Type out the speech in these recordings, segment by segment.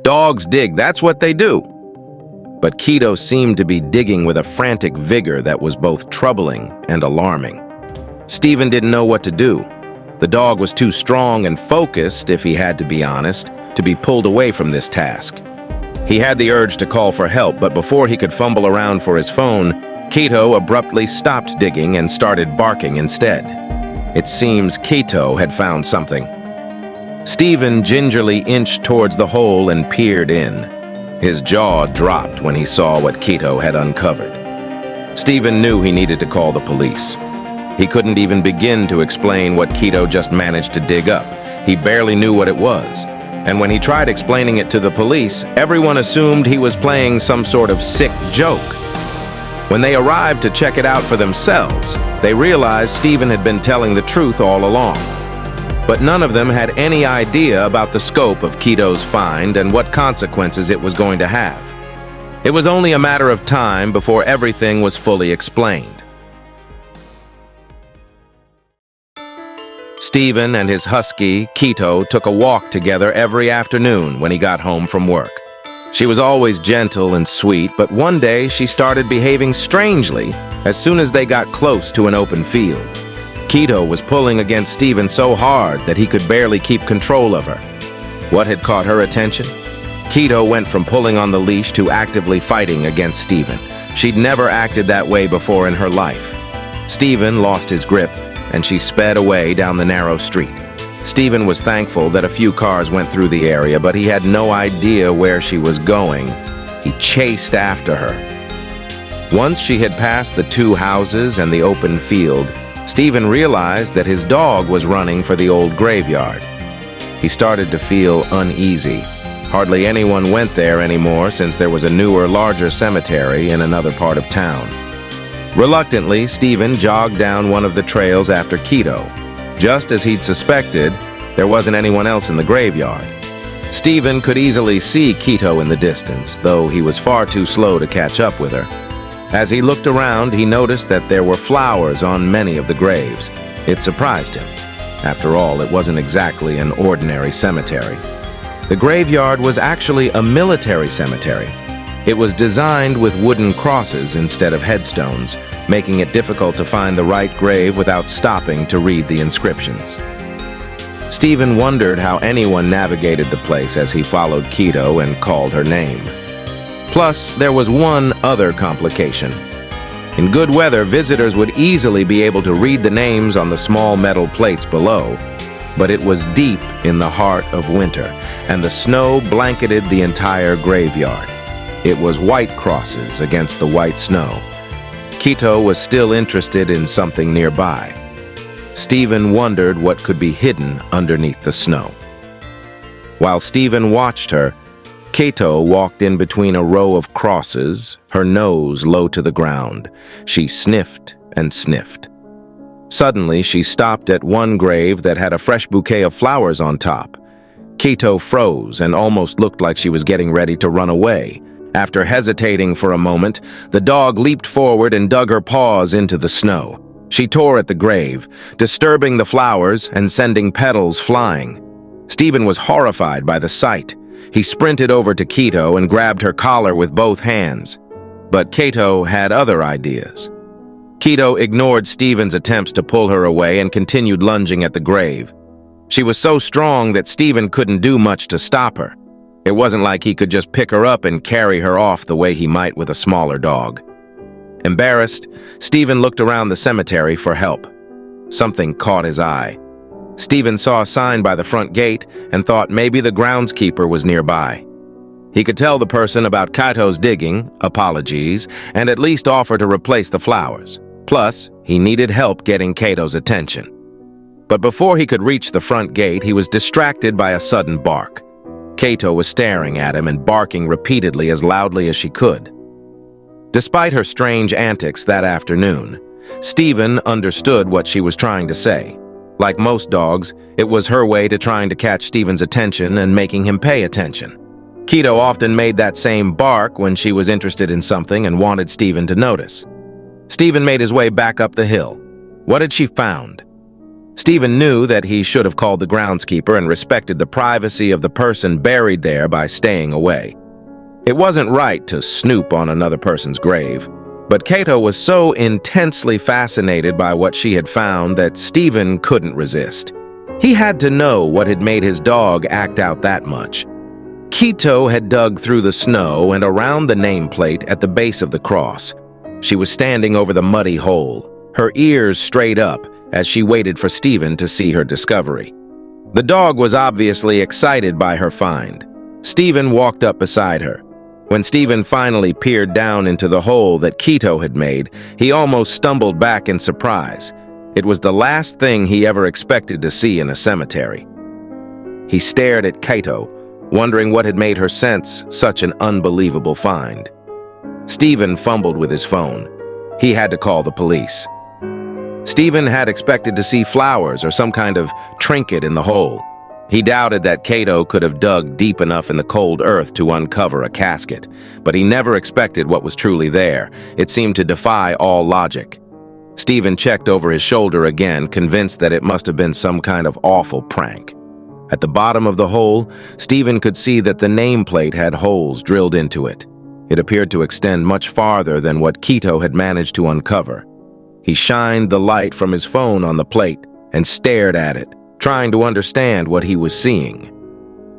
Dogs dig, that's what they do. But Keto seemed to be digging with a frantic vigor that was both troubling and alarming. Steven didn't know what to do. The dog was too strong and focused, if he had to be honest, to be pulled away from this task. He had the urge to call for help, but before he could fumble around for his phone, Keto abruptly stopped digging and started barking instead. It seems Keto had found something. Steven gingerly inched towards the hole and peered in. His jaw dropped when he saw what Keto had uncovered. Steven knew he needed to call the police. He couldn't even begin to explain what Keto just managed to dig up. He barely knew what it was. And when he tried explaining it to the police, everyone assumed he was playing some sort of sick joke. When they arrived to check it out for themselves, they realized Steven had been telling the truth all along. But none of them had any idea about the scope of Keto's find and what consequences it was going to have. It was only a matter of time before everything was fully explained. Steven and his husky, Keto, took a walk together every afternoon when he got home from work. She was always gentle and sweet, but one day she started behaving strangely as soon as they got close to an open field. Keto was pulling against Steven so hard that he could barely keep control of her. What had caught her attention? Keto went from pulling on the leash to actively fighting against Steven. She'd never acted that way before in her life. Steven lost his grip, and she sped away down the narrow street. Steven was thankful that a few cars went through the area, but he had no idea where she was going. He chased after her. Once she had passed the two houses and the open field, Steven realized that his dog was running for the old graveyard. He started to feel uneasy. Hardly anyone went there anymore since there was a newer, larger cemetery in another part of town. Reluctantly, Steven jogged down one of the trails after Keto. Just as he'd suspected, there wasn't anyone else in the graveyard. Steven could easily see Keto in the distance, though he was far too slow to catch up with her. As he looked around, he noticed that there were flowers on many of the graves. It surprised him. After all, it wasn't exactly an ordinary cemetery. The graveyard was actually a military cemetery. It was designed with wooden crosses instead of headstones, making it difficult to find the right grave without stopping to read the inscriptions. Steven wondered how anyone navigated the place as he followed Keto and called her name. Plus, there was one other complication. In good weather, visitors would easily be able to read the names on the small metal plates below, but it was deep in the heart of winter, and the snow blanketed the entire graveyard. It was white crosses against the white snow. Keto was still interested in something nearby. Steven wondered what could be hidden underneath the snow. While Steven watched her, Keto walked in between a row of crosses, her nose low to the ground. She sniffed and sniffed. Suddenly, she stopped at one grave that had a fresh bouquet of flowers on top. Keto froze and almost looked like she was getting ready to run away. After hesitating for a moment, the dog leaped forward and dug her paws into the snow. She tore at the grave, disturbing the flowers and sending petals flying. Steven was horrified by the sight. He sprinted over to Keto and grabbed her collar with both hands. But Keto had other ideas. Keto ignored Steven's attempts to pull her away and continued lunging at the grave. She was so strong that Steven couldn't do much to stop her. It wasn't like he could just pick her up and carry her off the way he might with a smaller dog. Embarrassed, Steven looked around the cemetery for help. Something caught his eye. Steven saw a sign by the front gate and thought maybe the groundskeeper was nearby. He could tell the person about Keto's digging, apologies, and at least offer to replace the flowers. Plus, he needed help getting Keto's attention. But before he could reach the front gate, he was distracted by a sudden bark. Keto was staring at him and barking repeatedly as loudly as she could. Despite her strange antics that afternoon, Steven understood what she was trying to say. Like most dogs, it was her way to trying to catch Steven's attention and making him pay attention. Keto often made that same bark when she was interested in something and wanted Steven to notice. Steven made his way back up the hill. What had she found? Steven knew that he should have called the groundskeeper and respected the privacy of the person buried there by staying away. It wasn't right to snoop on another person's grave, but Keto was so intensely fascinated by what she had found that Steven couldn't resist. He had to know what had made his dog act out that much. Keto had dug through the snow and around the nameplate at the base of the cross. She was standing over the muddy hole, her ears straight up as she waited for Steven to see her discovery. The dog was obviously excited by her find. Steven walked up beside her. When Steven finally peered down into the hole that Keto had made, he almost stumbled back in surprise. It was the last thing he ever expected to see in a cemetery. He stared at Keto, wondering what had made her sense such an unbelievable find. Steven fumbled with his phone. He had to call the police. Steven had expected to see flowers or some kind of trinket in the hole. He doubted that Keto could have dug deep enough in the cold earth to uncover a casket, but he never expected what was truly there. It seemed to defy all logic. Steven checked over his shoulder again, convinced that it must have been some kind of awful prank. At the bottom of the hole, Steven could see that the nameplate had holes drilled into it. It appeared to extend much farther than what Keto had managed to uncover. He shined the light from his phone on the plate and stared at it, trying to understand what he was seeing.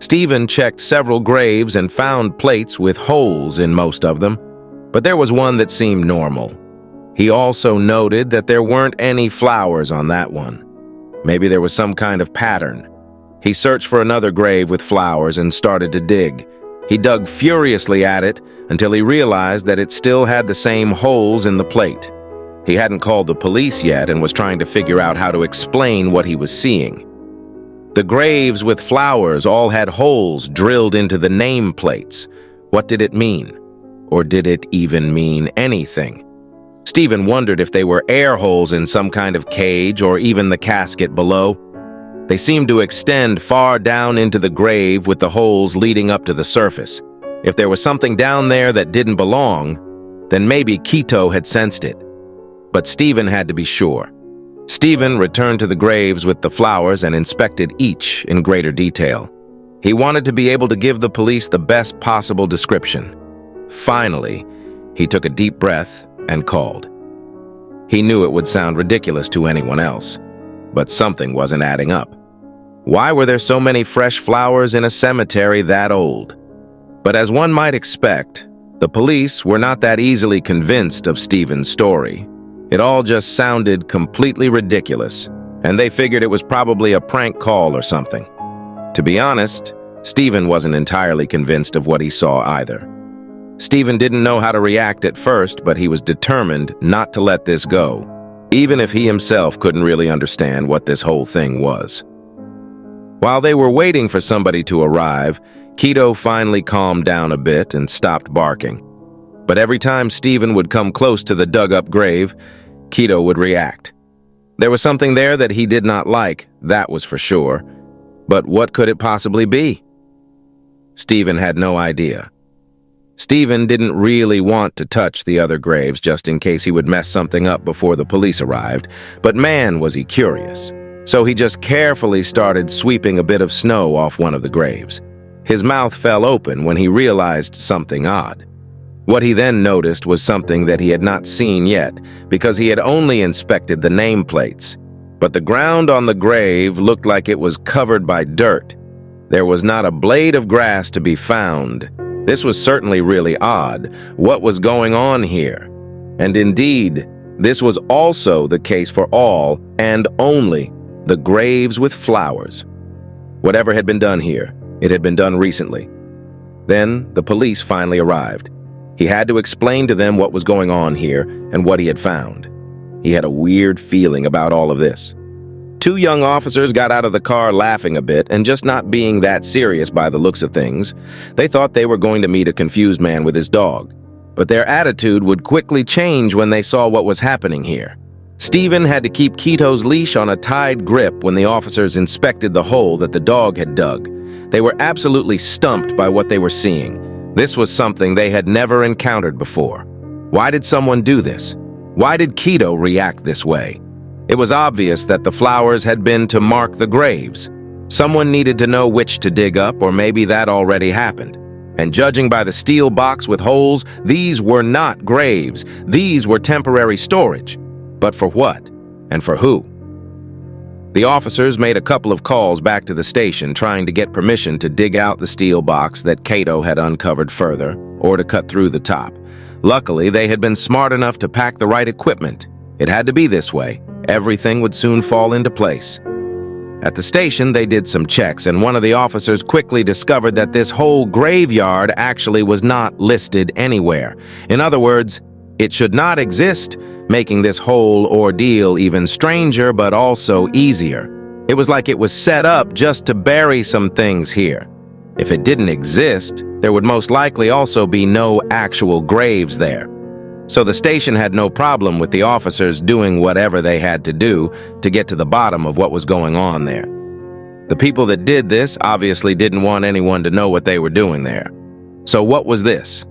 Steven checked several graves and found plates with holes in most of them, but there was one that seemed normal. He also noted that there weren't any flowers on that one. Maybe there was some kind of pattern. He searched for another grave with flowers and started to dig. He dug furiously at it until he realized that it still had the same holes in the plate. He hadn't called the police yet and was trying to figure out how to explain what he was seeing. The graves with flowers all had holes drilled into the nameplates. What did it mean? Or did it even mean anything? Steven wondered if they were air holes in some kind of cage or even the casket below. They seemed to extend far down into the grave with the holes leading up to the surface. If there was something down there that didn't belong, then maybe Keto had sensed it. But Steven had to be sure. Steven returned to the graves with the flowers and inspected each in greater detail. He wanted to be able to give the police the best possible description. Finally, he took a deep breath and called. He knew it would sound ridiculous to anyone else, but something wasn't adding up. Why were there so many fresh flowers in a cemetery that old? But as one might expect, the police were not that easily convinced of Steven's story. It all just sounded completely ridiculous, and they figured it was probably a prank call or something. To be honest, Steven wasn't entirely convinced of what he saw either. Steven didn't know how to react at first, but he was determined not to let this go, even if he himself couldn't really understand what this whole thing was. While they were waiting for somebody to arrive, Keto finally calmed down a bit and stopped barking. But every time Steven would come close to the dug-up grave, Keto would react. There was something there that he did not like, that was for sure. But what could it possibly be? Steven had no idea. Steven didn't really want to touch the other graves just in case he would mess something up before the police arrived, but man was he curious. So he just carefully started sweeping a bit of snow off one of the graves. His mouth fell open when he realized something odd. What he then noticed was something that he had not seen yet, because he had only inspected the nameplates. But the ground on the grave looked like it was covered by dirt. There was not a blade of grass to be found. This was certainly really odd. What was going on here? And indeed, this was also the case for all, and only, the graves with flowers. Whatever had been done here, it had been done recently. Then the police finally arrived. He had to explain to them what was going on here and what he had found. He had a weird feeling about all of this. Two young officers got out of the car laughing a bit and just not being that serious by the looks of things. They thought they were going to meet a confused man with his dog. But their attitude would quickly change when they saw what was happening here. Steven had to keep Keto's leash on a tied grip when the officers inspected the hole that the dog had dug. They were absolutely stumped by what they were seeing. This was something they had never encountered before. Why did someone do this? Why did Keto react this way? It was obvious that the flowers had been to mark the graves. Someone needed to know which to dig up, or maybe that already happened. And judging by the steel box with holes, these were not graves. These were temporary storage. But for what? And for who? The officers made a couple of calls back to the station trying to get permission to dig out the steel box that Keto had uncovered further, or to cut through the top. Luckily, they had been smart enough to pack the right equipment. It had to be this way. Everything would soon fall into place. At the station, they did some checks, and one of the officers quickly discovered that this whole graveyard actually was not listed anywhere. In other words, it should not exist, making this whole ordeal even stranger but also easier. It was like it was set up just to bury some things here. If it didn't exist, there would most likely also be no actual graves there. So the station had no problem with the officers doing whatever they had to do to get to the bottom of what was going on there. The people that did this obviously didn't want anyone to know what they were doing there. So what was this?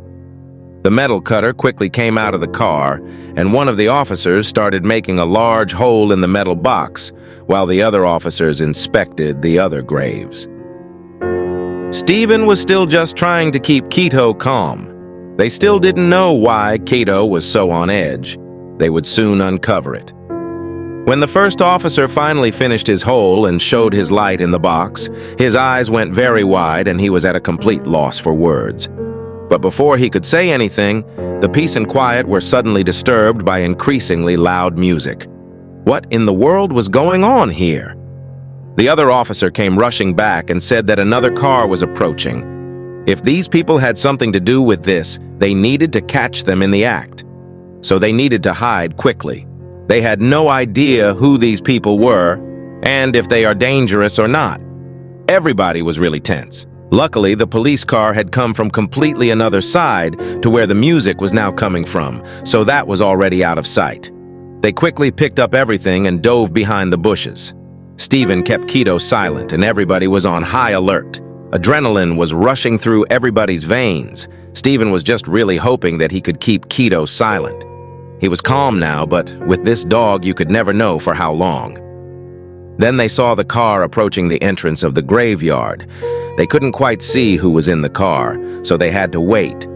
The metal cutter quickly came out of the car, and one of the officers started making a large hole in the metal box, while the other officers inspected the other graves. Steven was still just trying to keep Keto calm. They still didn't know why Keto was so on edge. They would soon uncover it. When the first officer finally finished his hole and showed his light in the box, his eyes went very wide and he was at a complete loss for words. But before he could say anything, the peace and quiet were suddenly disturbed by increasingly loud music. What in the world was going on here? The other officer came rushing back and said that another car was approaching. If these people had something to do with this, they needed to catch them in the act. So they needed to hide quickly. They had no idea who these people were and if they are dangerous or not. Everybody was really tense. Luckily, the police car had come from completely another side to where the music was now coming from, so that was already out of sight. They quickly picked up everything and dove behind the bushes. Steven kept Keto silent and everybody was on high alert. Adrenaline was rushing through everybody's veins. Steven was just really hoping that he could keep Keto silent. He was calm now, but with this dog you could never know for how long. Then they saw the car approaching the entrance of the graveyard. They couldn't quite see who was in the car, so they had to wait.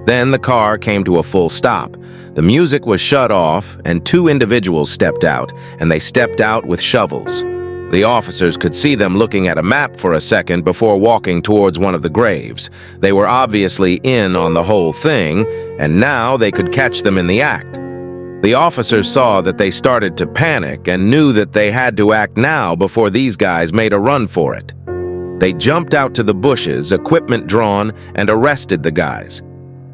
Then the car came to a full stop. The music was shut off, and two individuals stepped out, and they stepped out with shovels. The officers could see them looking at a map for a second before walking towards one of the graves. They were obviously in on the whole thing, and now they could catch them in the act. The officers saw that they started to panic and knew that they had to act now before these guys made a run for it. They jumped out to the bushes, equipment drawn, and arrested the guys.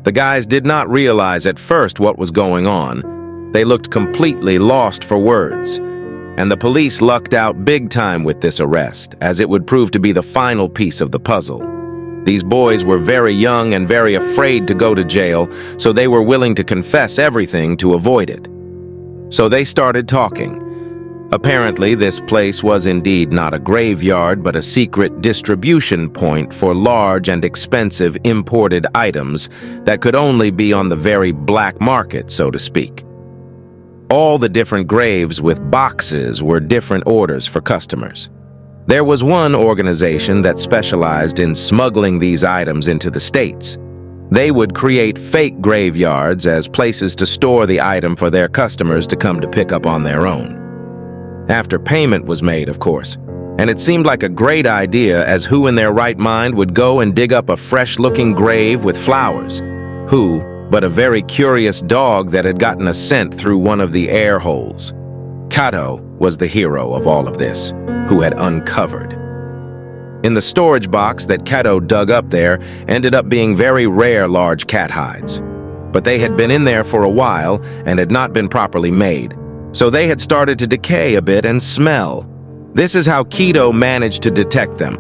The guys did not realize at first what was going on. They looked completely lost for words. And the police lucked out big time with this arrest, as it would prove to be the final piece of the puzzle. These boys were very young and very afraid to go to jail, so they were willing to confess everything to avoid it. So they started talking. Apparently, this place was indeed not a graveyard, but a secret distribution point for large and expensive imported items that could only be on the very black market, so to speak. All the different graves with boxes were different orders for customers. There was one organization that specialized in smuggling these items into the States. They would create fake graveyards as places to store the item for their customers to come to pick up on their own. After payment was made, of course. And it seemed like a great idea, as who in their right mind would go and dig up a fresh-looking grave with flowers? Who but a very curious dog that had gotten a scent through one of the air holes. Keto was the hero of all of this, who had uncovered. In the storage box that Keto dug up there ended up being very rare large cat hides. But they had been in there for a while and had not been properly made, so they had started to decay a bit and smell. This is how Keto managed to detect them.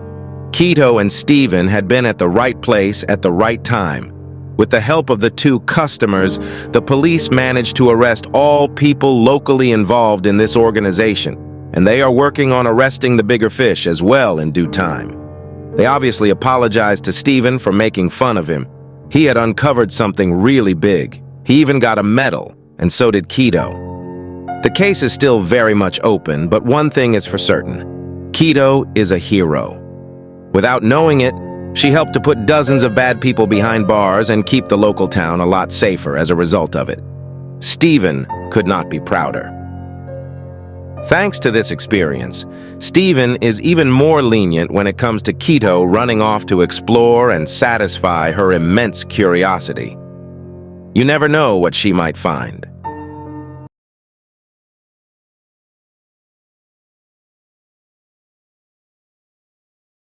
Keto and Steven had been at the right place at the right time. With the help of the two customers, the police managed to arrest all people locally involved in this organization, and they are working on arresting the bigger fish as well in due time. They obviously apologized to Steven for making fun of him. He had uncovered something really big. He even got a medal, and so did Keto. The case is still very much open, but one thing is for certain. Keto is a hero. Without knowing it, she helped to put dozens of bad people behind bars and keep the local town a lot safer as a result of it. Steven could not be prouder. Thanks to this experience, Steven is even more lenient when it comes to Keto running off to explore and satisfy her immense curiosity. You never know what she might find.